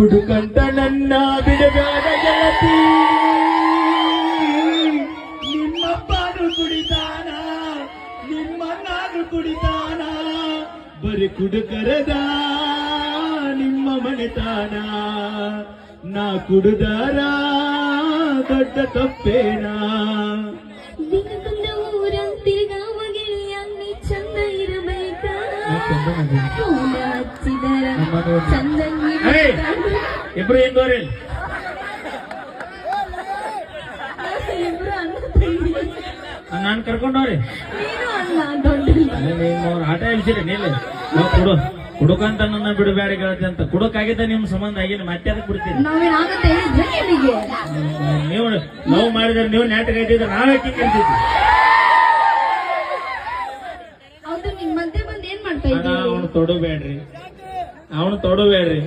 ಕುಡುಕಂತ ನನ್ನ ಬಿಡಬೇಡ ಗೆಳತಿ, ನಿಮ್ಮಪ್ಪನು ಕುಡಿತಾನ ನಿಮ್ಮಣ್ಣನು ಕುಡಿತಾನ, ಬರೀ ಕುಡುಕರದ ನಿಮ್ಮ ಮನೆತಾನ, ನಾ ಕುಡುದಾರ ದೊಡ್ಡ ತಪ್ಪೇನಾ. ದಿನಕ್ಕೊಂದ ಊರ ತಿರುಗಾವಗಿಳಿಯ ನೀ ಚಂದ ಇರಬೇಕ, ಫೋನ ಹಚ್ಚಿದರ ಚಂದಂಗಿ ಇಬ್ರು ಹಿಂದೋರಿ ಇಬ್ರು ಅಣ್ಣ ತಂಗಿ. ನಾನು ಕರ್ಕೊಂಡವ್ರಿ ನೀನು ಅಣ್ಣ ದೊಡ್ಡ ಆಟ ಹೇಳ್ಸಿರಿ ನೀಲಿ ನಾವು ಕುಡುಕಂತ ನನ್ನ ಬಿಡಬೇಡ ಗೆಳತಿ ಅಂತ. ಕುಡುಕಾಗಿದ್ದ ನಿಮ್ ಸಂಬಂಧ ಆಗಿನ ಮತ್ತೆ ಅದಕ್ಕೆ ಬಿಡ್ತೀರಿ. ನಾವೇನಾಗುತ್ತೆ ಹೇಳಿದ್ರೆ ನಿನಗೆ ನೀವು ಲವ್ ಮಾಡಿದ್ರೆ ನೀವು ನಾಟಕ ಇದ್ದಿದ್ರೆ ನಾವೇ ಕಿಂಗಿರ್ತಿದ್ವಿ. ಹೌದು ನಿಮ್ ಮಧ್ಯೆ ಬಂದು ಏನ್ ಮಾಡ್ತಾ ಇದ್ದೀವಿ? ಅವನು ತೊಡಬೇಡ್ರಿ